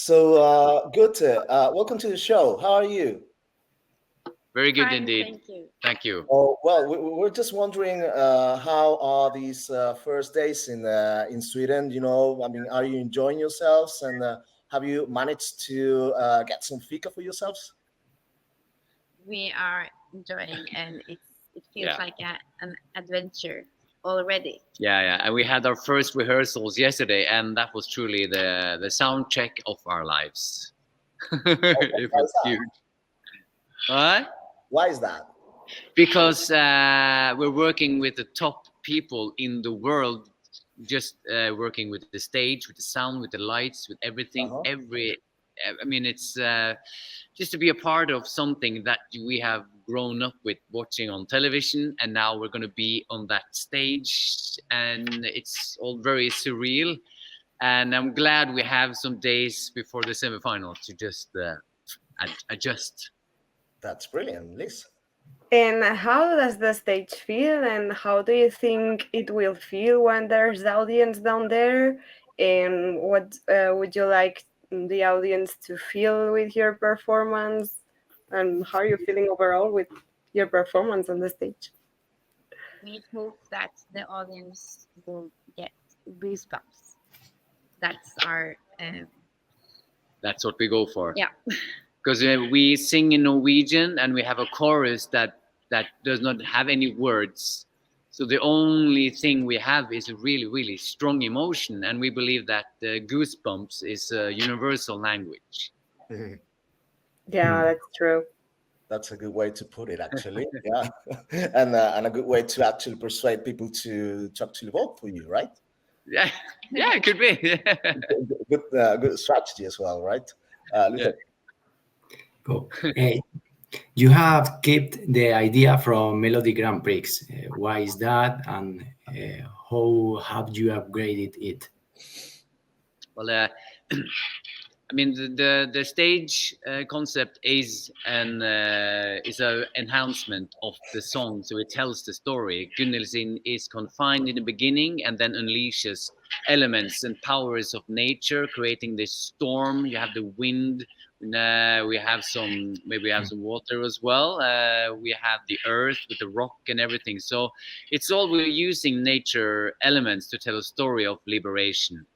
Gåte, welcome to the show. How are you? Very good Fine, indeed. thank you. Thank you. Oh, well, we're just wondering how are these first days in Sweden? Are you enjoying yourselves, and have you managed to get some fika for yourselves? We are enjoying, and it feels Yeah. like an adventure already. Yeah. And we had our first rehearsals yesterday, and that was truly the sound check of our lives. It was huge. What? Why is that? Because we're working with the top people in the world, just working with the stage, with the sound, with the lights, with everything. It's just to be a part of something that we have grown up with watching on television, and now we're going to be on that stage, and it's all very surreal. And I'm glad we have some days before the semifinals to just adjust. That's brilliant, Liz. And how does the stage feel, and how do you think it will feel when there's the audience down there? And what would you like the audience to feel with your performance? And how are you feeling overall with your performance on the stage? We hope that the audience will get goosebumps. That's our That's what we go for. yeah. Because we sing in Norwegian, and we have a chorus that does not have any words. So the only thing we have is a really, really strong emotion, and we believe that goosebumps is a universal language. Yeah, that's true. That's a good way to put it, actually. Yeah, and a good way to actually persuade people to actually vote for you, right? Yeah, it could be. Good strategy as well, right? Luther. Cool. You have kept the idea from Melody Grand Prix. Why is that, and how have you upgraded it? Well, the stage concept is an enhancement of the song, so it tells the story. Gunnilsin is confined in the beginning and then unleashes elements and powers of nature, creating this storm. You have the wind. We have some water as well. We have the earth with the rock and everything. So it's all we're using nature elements to tell a story of liberation.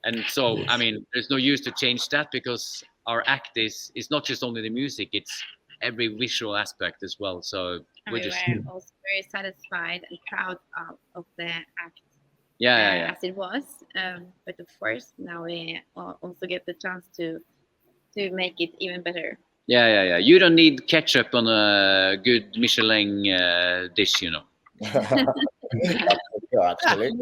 And so, Yes. There's no use to change that, because our act is not just only the music, it's every visual aspect as well. So And we were also very satisfied and proud of the act as it was. But of course, now we also get the chance to make it even better. Yeah. You don't need ketchup on a good Michelin dish, you know. Actually.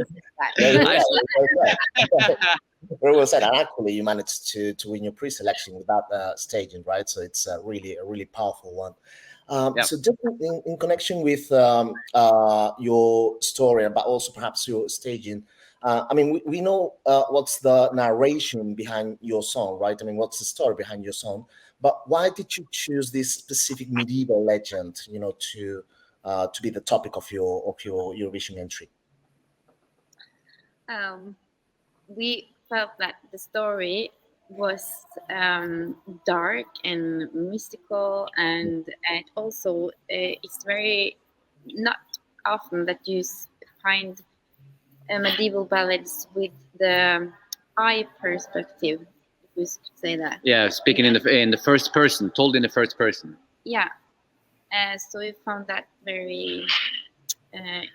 Very well said. And actually, you managed to win your pre-selection with that staging, right? So it's a really powerful one. So just in connection with your story, but also perhaps your staging, we know what's the narration behind your song, right? What's the story behind your song? But why did you choose this specific medieval legend, to be the topic of your Eurovision entry? We felt that the story was dark and mystical, and also it's very not often that you find medieval ballads with the eye perspective, if we could say that. Yeah, speaking in the first person, told in the first person. Yeah, so we found that very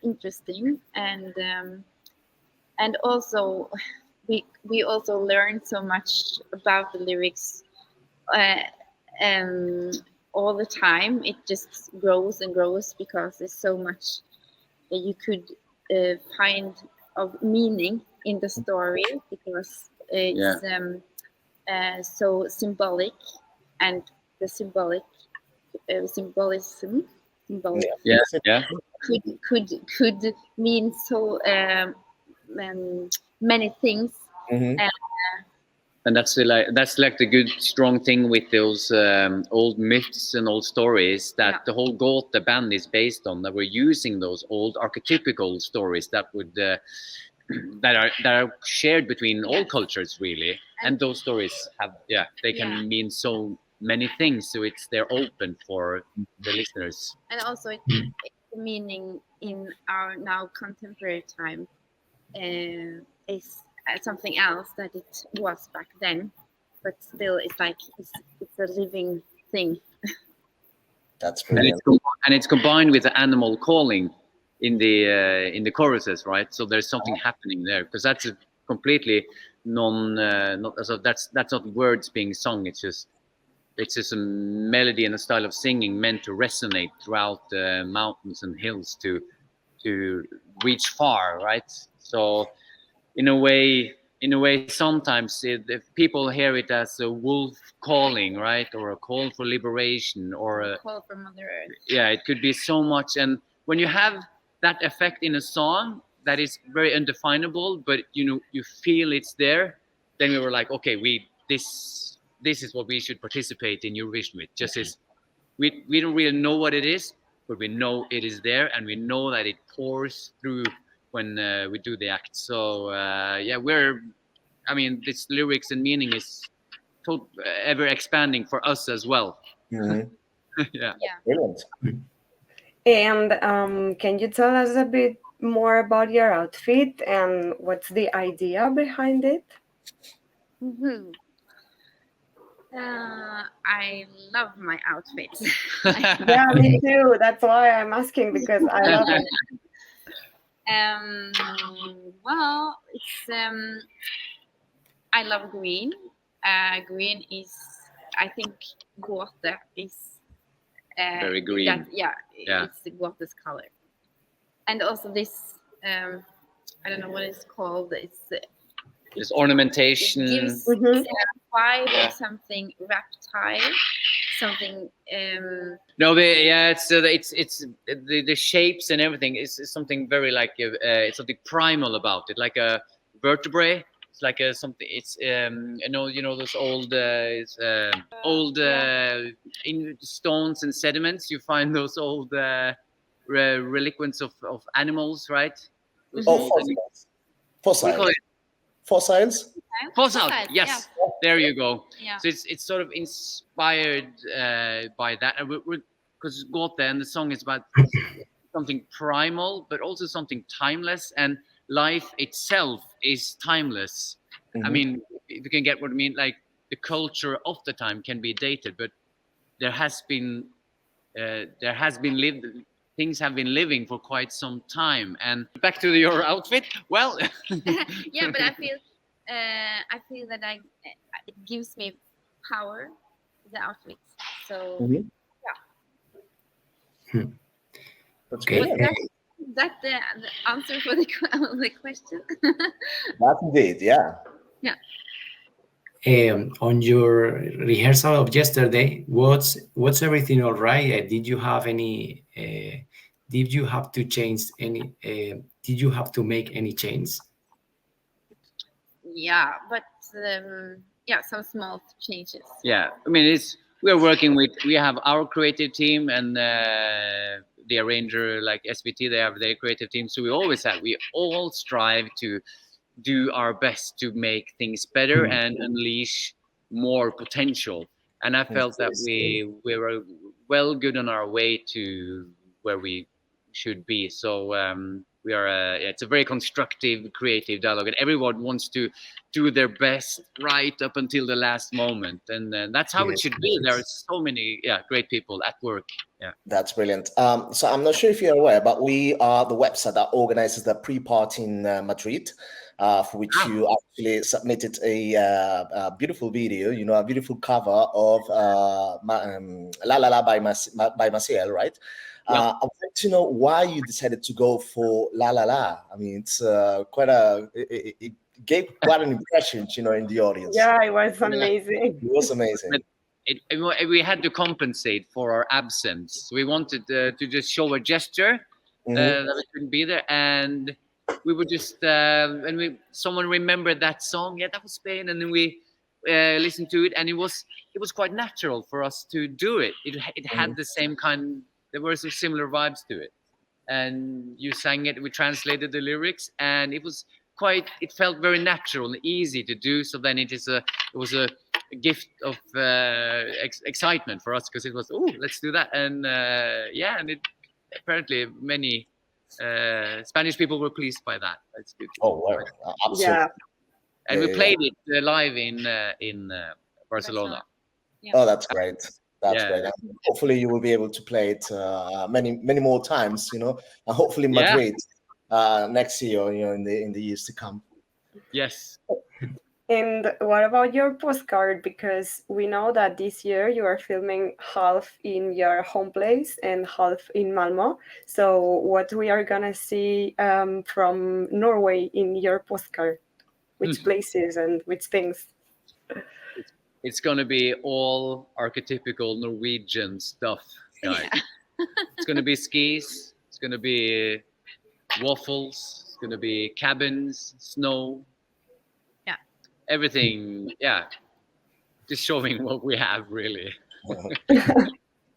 interesting, and also we also learned so much about the lyrics all the time. It just grows and grows, because there's so much that you could find of meaning in the story, because it's so symbolic, and the symbolism could mean so many things. And that's like the good strong thing with those old myths and old stories that the whole Gåte band is based on. That we're using those old archetypical stories that would that are shared between all cultures, really. And those stories have, they can mean so many things. So they're open for the listeners. And also, it's the meaning in our now contemporary time is something else that it was back then, but still, it's like it's a living thing. That's brilliant. And it's combined with the animal calling in the choruses, right? So there's something happening there, because that's a completely that's not words being sung. It's just a melody and a style of singing meant to resonate throughout the mountains and hills to reach far, right? So in a way, sometimes if people hear it as a wolf calling, right, or a call for liberation, or a call from Mother Earth. Yeah, it could be so much. And when you have that effect in a song that is very undefinable, but you feel it's there, then we were like, okay, this is what we should participate in Eurovision with. Just as we don't really know what it is, but we know it is there, and we know that it pours through when we do the act. So this lyrics and meaning is ever expanding for us as well. Yeah. Brilliant. And can you tell us a bit more about your outfit and what's the idea behind it? Mm-hmm. I love my outfits. Yeah, me too. That's why I'm asking, because I love it. Well, it's I love green. Green is, I think, Gåte is very green. It's the Gåte's color. And also this, I don't know what it's called. This ornamentation. It gives a vibe of something reptile, something. No, it's the shapes and everything is something very like it's something primal about it, like a vertebrae. It's like something. It's those old in stones and sediments. You find those old reliquants of animals, right? Fossils. Fossils. Fossils. Yes, there you go. Yeah. So it's sort of inspired by that, because Gåte and the song is about something primal, but also something timeless, and life itself is timeless. I mean, if you can get what I mean, like the culture of the time can be dated, but things have been living for quite some time. And back to your outfit. Well, yeah, but I feel that it gives me power, the outfit. So That's okay. brilliant. Is that the answer for the question? That indeed, yeah. On your rehearsal of yesterday, what's everything all right? Did you have any? Did you have to change any? Did you have to make any change? Yeah, but some small changes. Yeah, I mean, we have our creative team, and the arranger, like SVT, they have their creative team. So we all strive to do our best to make things better and unleash more potential. And I felt that we were well good on our way to where we should be. So we are it's a very constructive, creative dialogue, and everyone wants to do their best right up until the last moment, and that's how it should be. There are so many great people at work. Yeah, that's brilliant. So I'm not sure if you're aware, but we are the website that organizes the pre-party in Madrid, for which you actually submitted a beautiful video, a beautiful cover of La La La by Maciel, right? I would like to know why you decided to go for La La La. I mean, it's it gave quite an impression, in the audience. Yeah, it was amazing. It was amazing. We had to compensate for our absence. We wanted to just show a gesture that we couldn't be there, and we were just someone remembered that song. Yeah, that was Spain, and then we listened to it, and it was quite natural for us to do it. It had the same kind. There were some similar vibes to it, and you sang it. We translated the lyrics, and it was it felt very natural and easy to do. So then it was a gift of excitement for us, because it was, let's do that. And and it apparently many Spanish people were pleased by that. That's good. Oh, wow. Absolutely. Yeah. And we played it live in Barcelona. Yeah. Oh, that's great. That's Yeah. great. And hopefully you will be able to play it many more times, and hopefully Madrid next year, in the years to come. Yes. And what about your postcard? Because we know that this year you are filming half in your home place and half in Malmö. So what we are gonna see from Norway in your postcard? Which places and which things? It's gonna be all archetypical Norwegian stuff, guys. Yeah. It's gonna be skis. It's gonna be waffles. It's gonna be cabins, snow. Yeah. Everything. Yeah. Just showing what we have, really.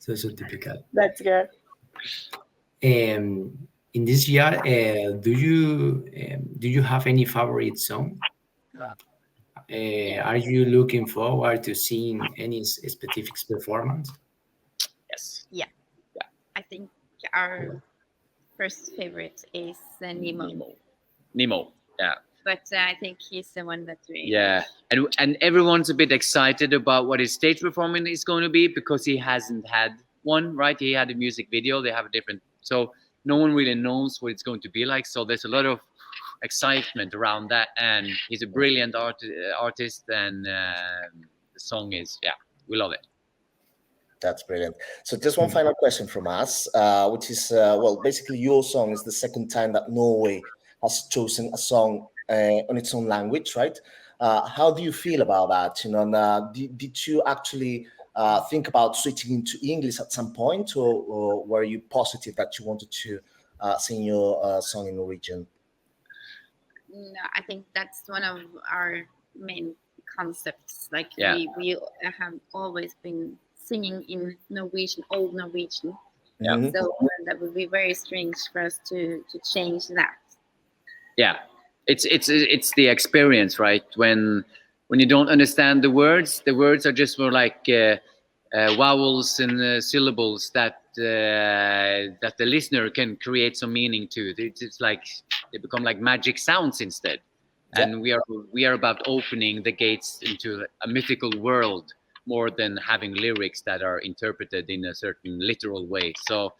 So typical. That's good. In this year, do you have any favorite song? Are you looking forward to seeing any specific performance? Yes. Yeah. I think our first favorite is Nemo. Nemo. Yeah. But I think he's the one that we. Yeah, and everyone's a bit excited about what his stage performance is going to be, because he hasn't had one, right? He had a music video. They have a different, so no one really knows what it's going to be like. So there's a lot of excitement around that, and he's a brilliant artist, and the song is, we love it. That's brilliant. So just one final question from us, which is, basically your song is the second time that Norway has chosen a song on its own language, right? How do you feel about that? And did you actually think about switching into English at some point, or were you positive that you wanted to sing your song in Norwegian? No, I think that's one of our main concepts. Like we have always been singing in Norwegian, old Norwegian. Yeah. Mhm. So that would be very strange for us to change that. Yeah, it's the experience, right? When you don't understand the words are just more like vowels and syllables that the listener can create some meaning to. It's like they become like magic sounds instead. Yeah. And we are about opening the gates into a mythical world more than having lyrics that are interpreted in a certain literal way. So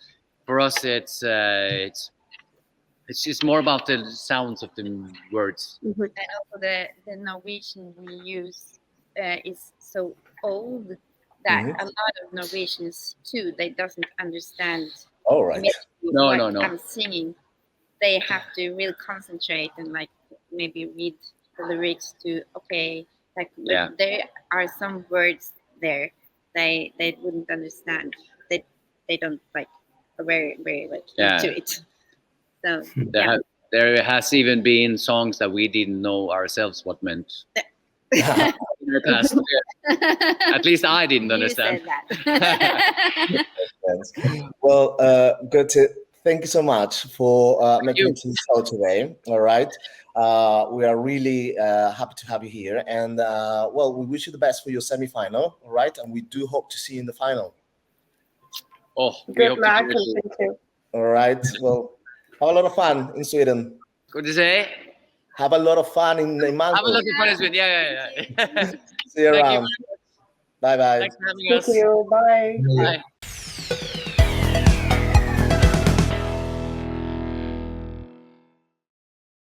for us, it's just more about the sounds of the words. And also the Norwegian we use is so old that a lot of Norwegians too, they doesn't understand All right. No. I'm singing. They have to really concentrate and like maybe read the lyrics to there are some words there they wouldn't understand. They don't like are very into it. So there has even been songs that we didn't know ourselves what meant. In the past. At least I didn't understand. You said that. Well, Gåte, thank you so much for making it to the show today. All right. We are really happy to have you here. And, we wish you the best for your semi-final. All right. And we do hope to see you in the final. Oh, good luck. Thank you. All right. Well, have a lot of fun in Sweden. Good to say. Have a lot of fun in Malmö. Have a lot of fun in Sweden. Yeah. See you around. Bye-bye. Thanks for having us. Thank you. Bye. Bye.